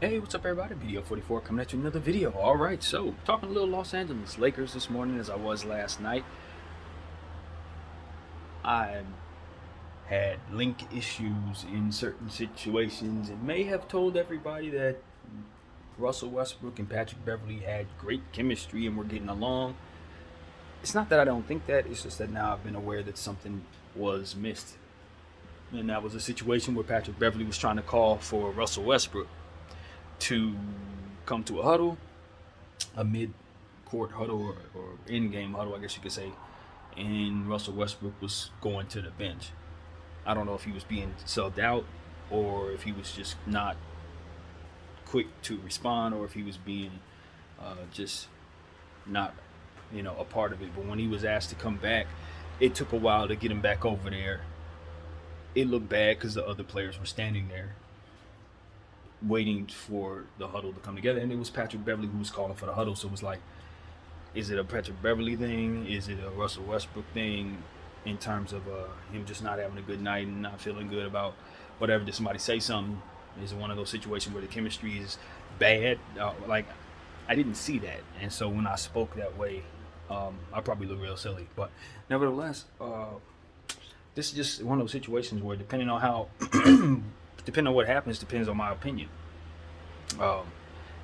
Hey, what's up, everybody? Video 44 coming at you with another video. All right, so talking a little Los Angeles Lakers this morning as I was last night. I had link issues in certain situations and may have told everybody that Russell Westbrook and Patrick Beverley had great chemistry and were getting along. It's not that I don't think that, it's just that now I've been aware that something was missed. And that was a situation where Patrick Beverley was trying to call for Russell Westbrook to come to a huddle, a mid-court huddle or in-game huddle, I guess you could say, and Russell Westbrook was going to the bench. I don't know if he was being subbed out or if he was just not quick to respond or if he was being just not, a part of it. But when he was asked to come back, it took a while to get him back over there. It looked bad because the other players were standing there waiting for the huddle to come together, and it was Patrick Beverley who was calling for the huddle. So it was like, is it a Patrick Beverley thing? Is it a Russell Westbrook thing? In terms of him just not having a good night and not feeling good about whatever. Did somebody say something? Is it one of those situations where the chemistry is bad? I didn't see that, and so when I spoke that way, I probably look real silly. But nevertheless, this is just one of those situations where depending on how depending on what happens, depends on my opinion.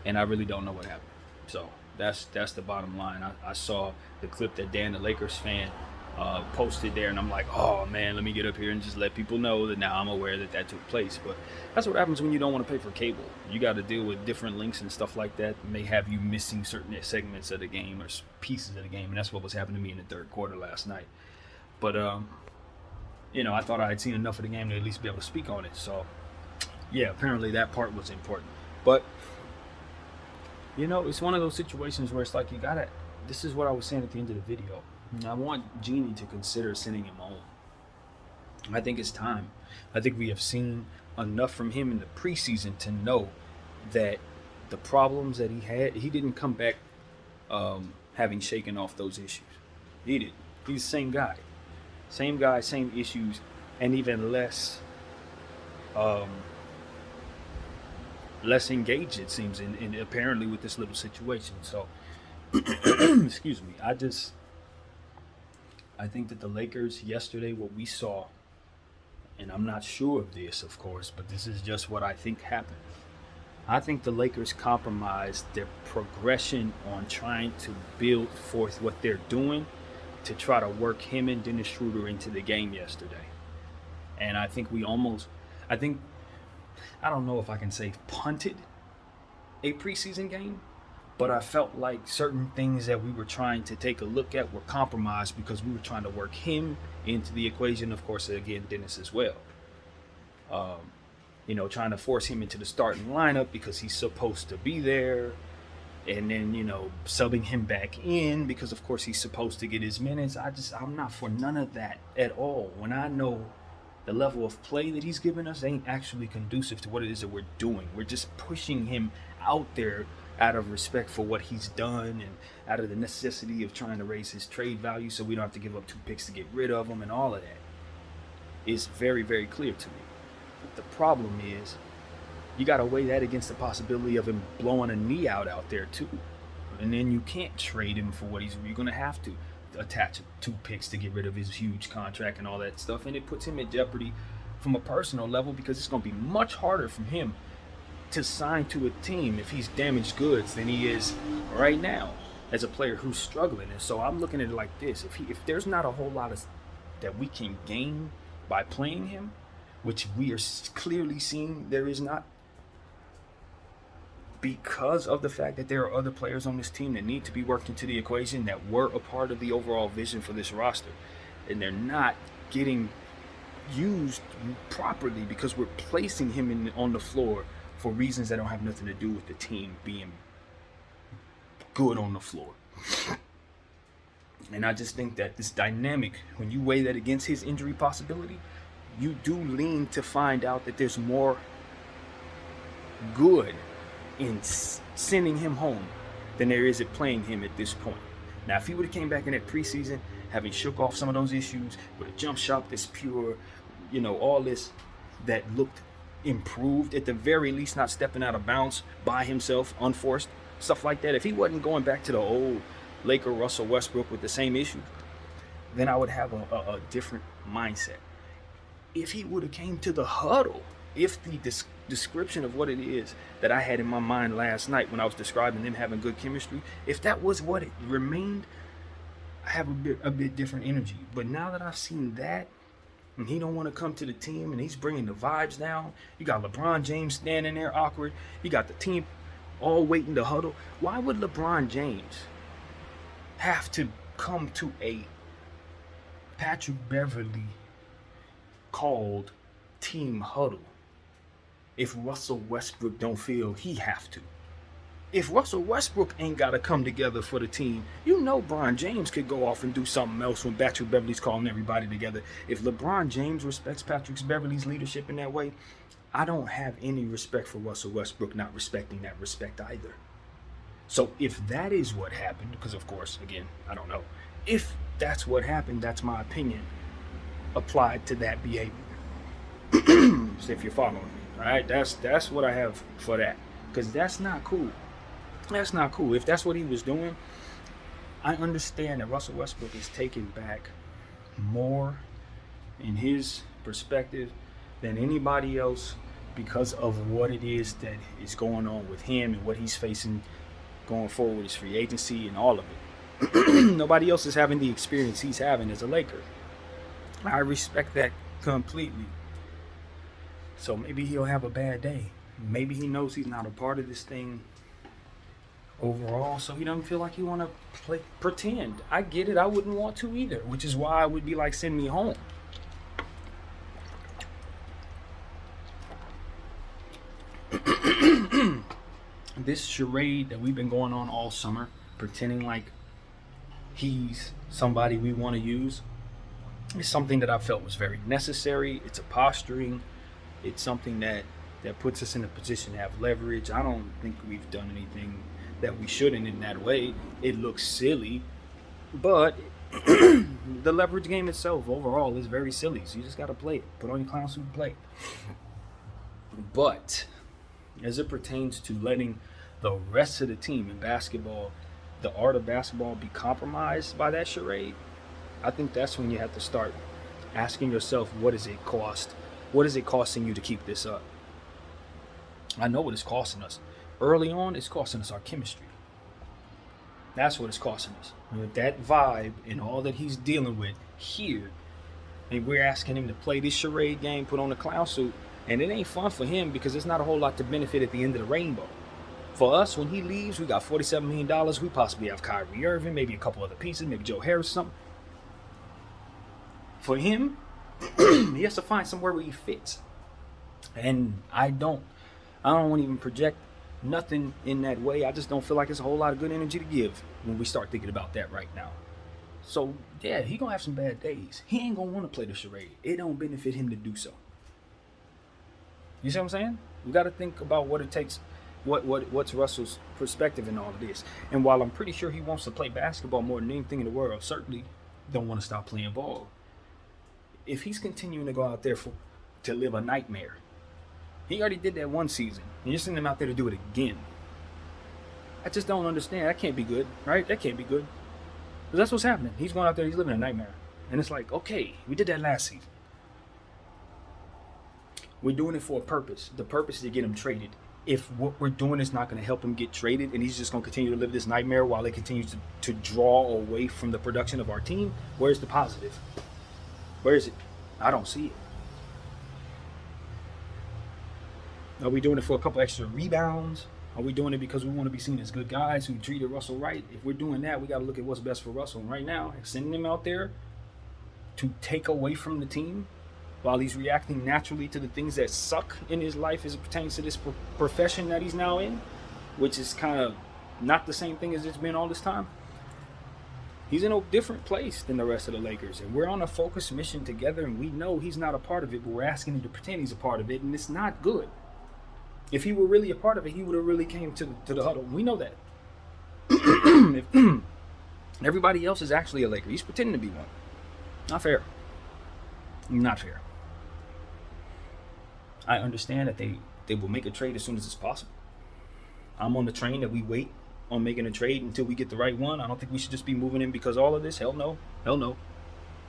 And I really don't know what happened. So that's the bottom line. I saw the clip that Dan, the Lakers fan, posted there, and I'm like, oh man, let me get up here and just let people know that now I'm aware that took place. But that's what happens when you don't want to pay for cable. You got to deal with different links and stuff like that may have you missing certain segments of the game or pieces of the game, and that's what was happening to me in the third quarter last night. But I thought I had seen enough of the game to at least be able to speak on it. So yeah, apparently that part was important. But it's one of those situations where it's like this is what I was saying at the end of the video. I want Jeanie to consider sending him home. I think it's time. I think we have seen enough from him in the preseason to know that the problems that he didn't come back having shaken off those issues. He did. He's the same guy, same issues, and even less engaged, it seems, in apparently with this little situation. So excuse me, I think that the Lakers yesterday, what we saw, and I'm not sure of this, of course, but this is just what I think happened. I think the Lakers compromised their progression on trying to build forth what they're doing to try to work him and Dennis Schroeder into the game yesterday. And I think I don't know if I can say punted a preseason game, but I felt like certain things that we were trying to take a look at were compromised because we were trying to work him into the equation. Of course, again, Dennis as well. Trying to force him into the starting lineup because he's supposed to be there. And then, subbing him back in because, of course, he's supposed to get his minutes. I'm not for none of that at all. When I know the level of play that he's giving us ain't actually conducive to what it is that we're doing. We're just pushing him out there out of respect for what he's done and out of the necessity of trying to raise his trade value so we don't have to give up 2 picks to get rid of him, and all of that is very, very clear to me. But the problem is you got to weigh that against the possibility of him blowing a knee out there too. And then you can't trade him for what you're going to have to attach 2 picks to get rid of his huge contract and all that stuff. And it puts him in jeopardy from a personal level because it's going to be much harder for him to sign to a team if he's damaged goods than he is right now as a player who's struggling. And so I'm looking at it like this. If there's not a whole lot of that we can gain by playing him, which we are clearly seeing there is not, because of the fact that there are other players on this team that need to be worked into the equation that were a part of the overall vision for this roster, and they're not getting used properly because we're placing him on the floor for reasons that don't have nothing to do with the team being good on the floor. And I just think that this dynamic, when you weigh that against his injury possibility, you do lean to find out that there's more good in sending him home than there is at playing him at this point. Now, if he would have came back in that preseason, having shook off some of those issues with a jump shot that's pure, all this that looked improved, at the very least not stepping out of bounds by himself, unforced, stuff like that. If he wasn't going back to the old Laker Russell Westbrook with the same issues, then I would have a different mindset. If he would have came to the huddle, if the description of what it is that I had in my mind last night when I was describing them having good chemistry, if that was what it remained, I have a bit different energy. But now that I've seen that, and he don't want to come to the team, and he's bringing the vibes down. You got LeBron James standing there awkward. You got the team all waiting to huddle. Why would LeBron James have to come to a Patrick Beverly called team huddle if Russell Westbrook don't feel he have to? If Russell Westbrook ain't got to come together for the team, you know LeBron James could go off and do something else when Patrick Beverly's calling everybody together. If LeBron James respects Patrick Beverly's leadership in that way, I don't have any respect for Russell Westbrook not respecting that respect either. So if that is what happened, because of course, again, I don't know. If that's what happened, that's my opinion applied to that behavior. So if you're following me, all right, that's what I have for that, because that's not cool. That's not cool. If that's what he was doing, I understand that Russell Westbrook is taking back more in his perspective than anybody else because of what it is that is going on with him and what he's facing going forward with his free agency and all of it. Nobody else is having the experience he's having as a Laker. I respect that completely. So maybe he'll have a bad day. Maybe he knows he's not a part of this thing overall, so he doesn't feel like he want to pretend. I get it. I wouldn't want to either, which is why I would be like, send me home. This charade that we've been going on all summer, pretending like he's somebody we want to use, is something that I felt was very necessary. It's a posturing. It's something that puts us in a position to have leverage. I don't think we've done anything that we shouldn't in that way. It looks silly, but the leverage game itself overall is very silly. So you just got to play it. Put on your clown suit and play it. But as it pertains to letting the rest of the team in basketball, the art of basketball, be compromised by that charade, I think that's when you have to start asking yourself, what does it cost? What is it costing you to keep this up? I know what it's costing us. Early on, it's costing us our chemistry. That's what it's costing us. With that vibe and all that he's dealing with here, and we're asking him to play this charade game, put on a clown suit, and it ain't fun for him because there's not a whole lot to benefit at the end of the rainbow. For us, when he leaves, we got $47 million. We possibly have Kyrie Irving, maybe a couple other pieces, maybe Joe Harris, something. For him, he has to find somewhere where he fits. And I don't want to even project nothing in that way. I just don't feel like it's a whole lot of good energy to give when we start thinking about that right now. So, yeah, he going to have some bad days. He ain't going to want to play the charade. It don't benefit him to do so. You see what I'm saying? We got to think about what it takes, what's Russell's perspective in all of this. And while I'm pretty sure he wants to play basketball more than anything in the world, certainly don't want to stop playing ball. If he's continuing to go out there to live a nightmare, he already did that one season, and you're sending him out there to do it again. I just don't understand. That can't be good, right? That can't be good. Because that's what's happening. He's going out there, he's living a nightmare. And it's like, okay, we did that last season. We're doing it for a purpose. The purpose is to get him traded. If what we're doing is not going to help him get traded, and he's just going to continue to live this nightmare while it continues to draw away from the production of our team, where's the positive? Where is it? I don't see it. Are we doing it for a couple extra rebounds? Are we doing it because we want to be seen as good guys who treated Russell right? If we're doing that, we got to look at what's best for Russell. And right now, sending him out there to take away from the team while he's reacting naturally to the things that suck in his life as it pertains to this profession that he's now in, which is kind of not the same thing as it's been all this time. He's in a different place than the rest of the Lakers, and we're on a focused mission together, and we know he's not a part of it, but we're asking him to pretend he's a part of it, and it's not good. If he were really a part of it, he would have really came to the huddle. We know that. If everybody else is actually a Laker, he's pretending to be one. Not fair. Not fair. I understand that they will make a trade as soon as it's possible. I'm on the train that we wait on making a trade until we get the right one. I don't think we should just be moving him because all of this. Hell no. Hell no.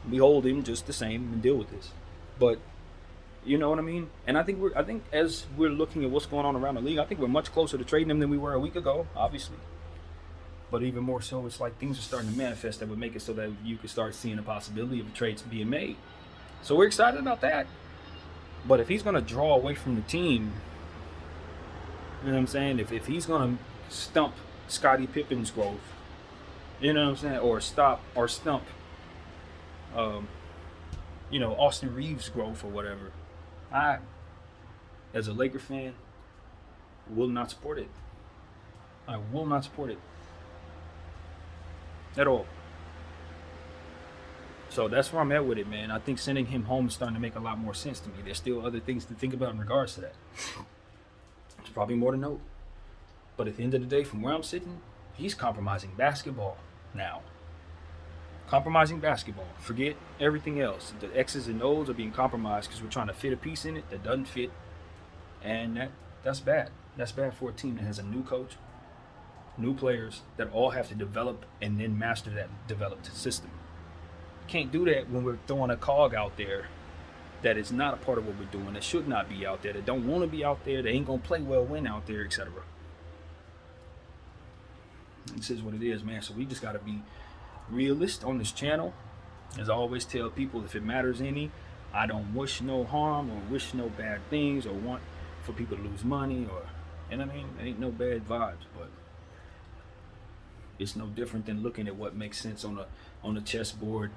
We hold him just the same and deal with this. But you know what I mean? And I think as we're looking at what's going on around the league, I think we're much closer to trading him than we were a week ago, obviously. But even more so, it's like things are starting to manifest that would make it so that you could start seeing a possibility of a trade being made. So we're excited about that. But if he's going to draw away from the team, you know what I'm saying? If he's going to stump Scottie Pippen's growth, you know what I'm saying? Or stump, Austin Reeves' growth or whatever, I, as a Laker fan, will not support it. I will not support it. At all. So that's where I'm at with it, man. I think sending him home is starting to make a lot more sense to me. There's still other things to think about in regards to that. There's probably more to note. But at the end of the day, from where I'm sitting, he's compromising basketball now. Compromising basketball. Forget everything else. The X's and O's are being compromised because we're trying to fit a piece in it that doesn't fit. And that's bad. That's bad for a team that has a new coach, new players that all have to develop and then master that developed system. Can't do that when we're throwing a cog out there that is not a part of what we're doing, that should not be out there, that don't want to be out there, that ain't gonna play well, win out there, etc. This is what it is, man. So we just gotta be realist on this channel. As I always tell people, if it matters any, I don't wish no harm or wish no bad things or want for people to lose money or, and I mean, there ain't no bad vibes, but it's no different than looking at what makes sense on the chessboard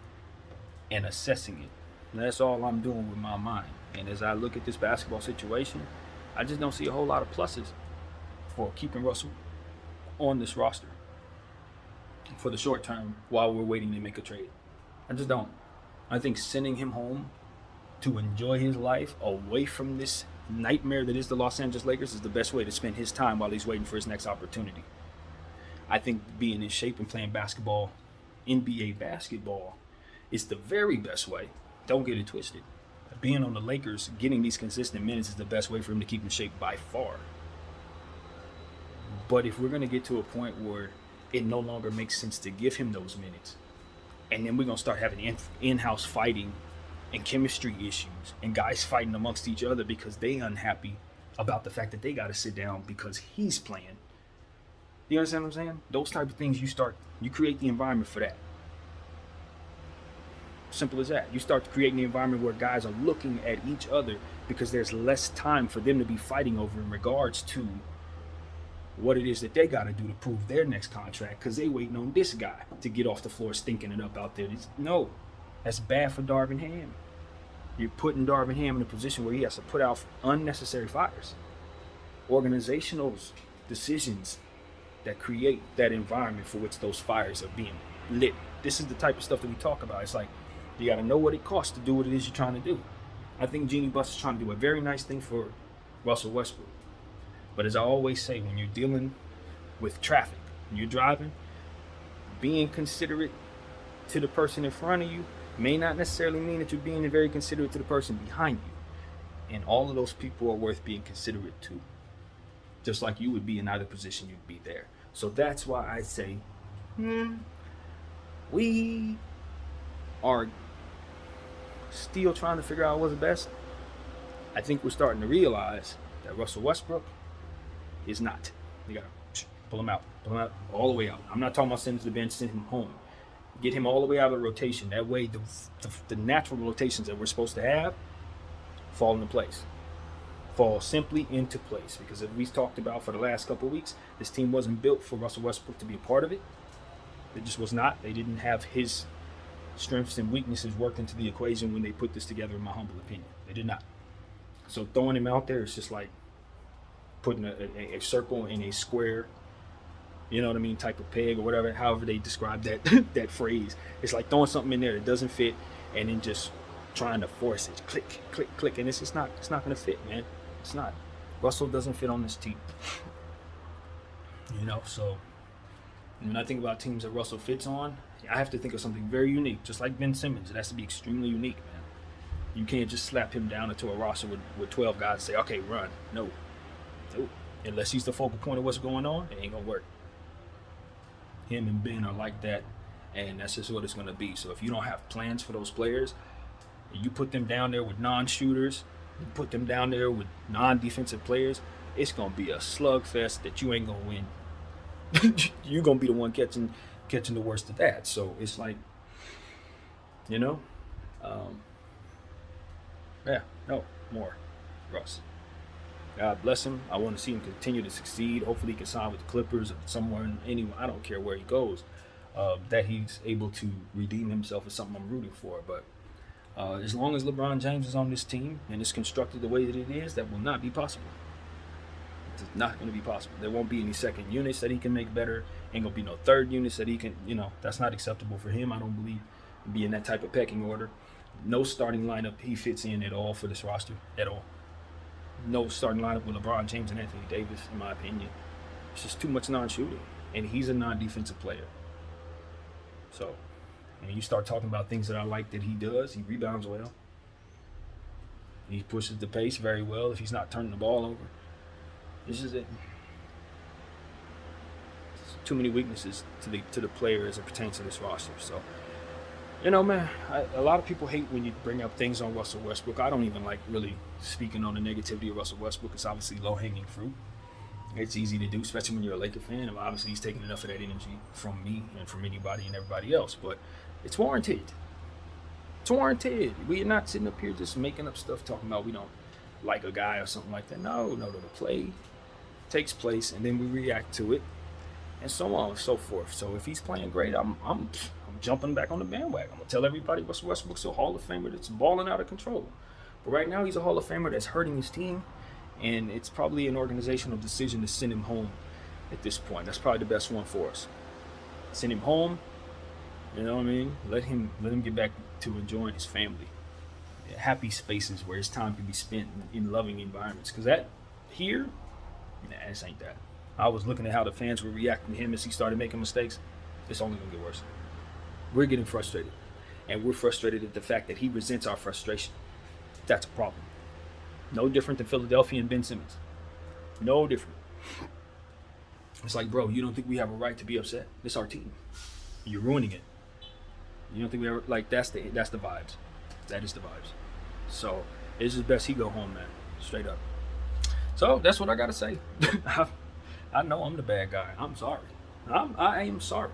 and assessing it. And that's all I'm doing with my mind. And as I look at this basketball situation, I just don't see a whole lot of pluses for keeping Russell on this roster for the short term while we're waiting to make a trade. I just don't. I think sending him home to enjoy his life away from this nightmare that is the Los Angeles Lakers is the best way to spend his time while he's waiting for his next opportunity. I think being in shape and playing basketball, NBA basketball, is the very best way. Don't get it twisted. Being on the Lakers, getting these consistent minutes is the best way for him to keep in shape by far. But if we're going to get to a point where it no longer makes sense to give him those minutes, and then we're going to start having in-house fighting and chemistry issues and guys fighting amongst each other because they unhappy about the fact that they got to sit down because he's playing. You understand what I'm saying? Those type of things you create the environment for that. Simple as that. You start creating the environment where guys are looking at each other because there's less time for them to be fighting over in regards to what it is that they got to do to prove their next contract because they waiting on this guy to get off the floor stinking it up out there. No, that's bad for Darvin Ham. You're putting Darvin Ham in a position where he has to put out unnecessary fires. Organizational decisions that create that environment for which those fires are being lit. This is the type of stuff that we talk about. It's like, you got to know what it costs to do what it is you're trying to do. I think Jeanie Buss is trying to do a very nice thing for Russell Westbrook. But as I always say, when you're dealing with traffic, when you're driving, being considerate to the person in front of you may not necessarily mean that you're being very considerate to the person behind you. And all of those people are worth being considerate to. Just like you would be in either position, you'd be there. So that's why I say, we are still trying to figure out what's the best. I think we're starting to realize that Russell Westbrook is not. You gotta pull him out all the way out. I'm not talking about sending him to the bench, send him home. Get him all the way out of the rotation. That way the natural rotations that we're supposed to have fall into place. Fall simply into place. Because as we talked about for the last couple of weeks, this team wasn't built for Russell Westbrook to be a part of it. It just was not. They didn't have his strengths and weaknesses worked into the equation when they put this together, in my humble opinion. They did not. So throwing him out there is just like putting a circle in a square, you know what I mean, type of peg or whatever, however they describe that that phrase. It's like throwing something in there that doesn't fit and then just trying to force it. Click, click, click. And it's not going to fit, man. It's not. Russell doesn't fit on this team. You know, so when I think about teams that Russell fits on, I have to think of something very unique, just like Ben Simmons. It has to be extremely unique, man. You can't just slap him down into a roster with 12 guys and say, okay, run. No. Unless he's the focal point of what's going on, it ain't going to work. Him and Ben are like that, and that's just what it's going to be. So if you don't have plans for those players, and you put them down there with non-shooters, you put them down there with non-defensive players, it's going to be a slugfest that you ain't going to win. You're going to be the one catching the worst of that. So it's like, more Russ. God bless him. I want to see him continue to succeed. Hopefully he can sign with the Clippers or somewhere, anywhere. I don't care where he goes. That he's able to redeem himself is something I'm rooting for. But as long as LeBron James is on this team and it's constructed the way that it is, that will not be possible. It's not going to be possible. There won't be any second units that he can make better. Ain't going to be no third units that he can, that's not acceptable for him. I don't believe be in that type of pecking order. No starting lineup he fits in at all for this roster, at all. No starting lineup with LeBron James and Anthony Davis, in my opinion. It's just too much non-shooting, and he's a non-defensive player. So, when you start talking about things that I like that he does, he rebounds well. He pushes the pace very well if he's not turning the ball over. This is it. There's too many weaknesses to the player as it pertains to this roster. So, man, a lot of people hate when you bring up things on Russell Westbrook. I don't even like really speaking on the negativity of Russell Westbrook. It's obviously low-hanging fruit. It's easy to do, especially when you're a Laker fan. And obviously, he's taking enough of that energy from me and from anybody and everybody else. But it's warranted. It's warranted. We are not sitting up here just making up stuff, talking about we don't like a guy or something like that. No, the play takes place, and then we react to it, and so on and so forth. So if he's playing great, I'm jumping back on the bandwagon. I'm gonna tell everybody Russell Westbrook's a Hall of Famer that's balling out of control. But right now he's a Hall of Famer that's hurting his team, and it's probably an organizational decision to send him home at this point. That's probably the best one for us. Send him home, you know what I mean? Let him get back to enjoying his family. Happy spaces where his time can be spent in loving environments. Because that here, this ain't that. I was looking at how the fans were reacting to him as he started making mistakes. It's only gonna get worse. We're getting frustrated, and we're frustrated at the fact that he resents our frustration. That's a problem. No different than Philadelphia and Ben Simmons. No different. It's like, bro, you don't think we have a right to be upset? It's our team. You're ruining it. You don't think we ever, that's the vibes. That is the vibes. So it's just best he go home, man. Straight up. So that's what I gotta say. I know I'm the bad guy. I'm sorry. I am sorry.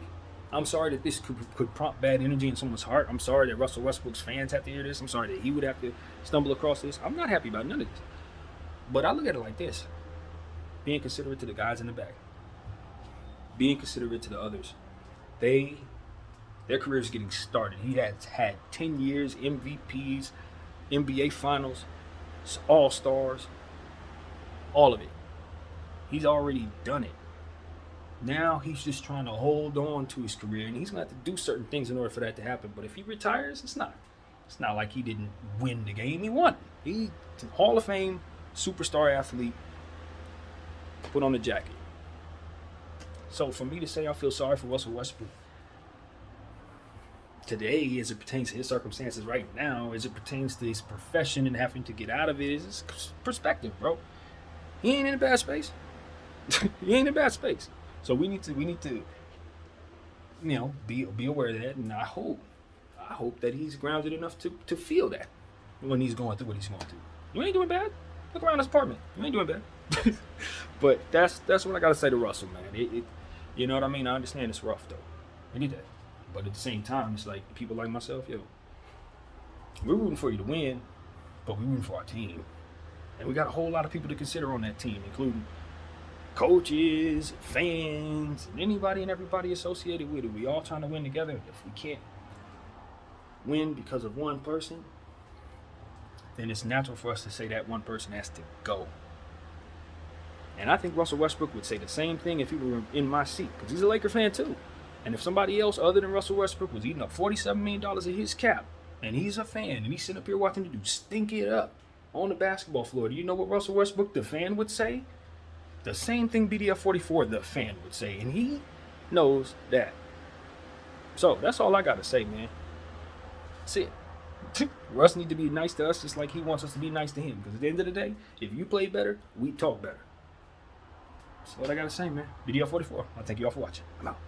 I'm sorry that this could prompt bad energy in someone's heart. I'm sorry that Russell Westbrook's fans have to hear this. I'm sorry that he would have to stumble across this. I'm not happy about none of this. But I look at it like this. Being considerate to the guys in the back. Being considerate to the others. Their careers getting started. He has had 10 years, MVPs, NBA Finals, All-Stars, all of it. He's already done it. Now he's just trying to hold on to his career, and he's going to have to do certain things in order for that to happen. But if he retires, it's not like he didn't win the game. He won. He's a Hall of Fame superstar athlete. Put on the jacket. So for me to say I feel sorry for Russell Westbrook today, as it pertains to his circumstances right now, as it pertains to his profession and having to get out of it, is his perspective, bro. He ain't in a bad space. He ain't in a bad space. So we need to, be aware of that, and I hope that he's grounded enough to feel that when he's going through what he's going through. You ain't doing bad. Look around his apartment. You ain't doing bad. But that's what I gotta say to Russell, man. You know what I mean? I understand it's rough though. I need that. But at the same time, it's like people like myself, we're rooting for you to win, but we're rooting for our team. And we got a whole lot of people to consider on that team, including coaches, fans, and anybody and everybody associated with it. We all trying to win together. If we can't win because of one person, then it's natural for us to say that one person has to go. And I think Russell Westbrook would say the same thing if he were in my seat, because he's a Laker fan too. And if somebody else other than Russell Westbrook was eating up $47 million of his cap, and he's a fan, and he's sitting up here watching the dude stink it up on the basketball floor, do you know what Russell Westbrook, the fan, would say? The same thing BDF44, the fan, would say. And he knows that. So that's all I got to say, man. That's it. Russ need to be nice to us just like he wants us to be nice to him. Because at the end of the day, if you play better, we talk better. That's what I got to say, man. BDL 44. I thank you all for watching. I'm out.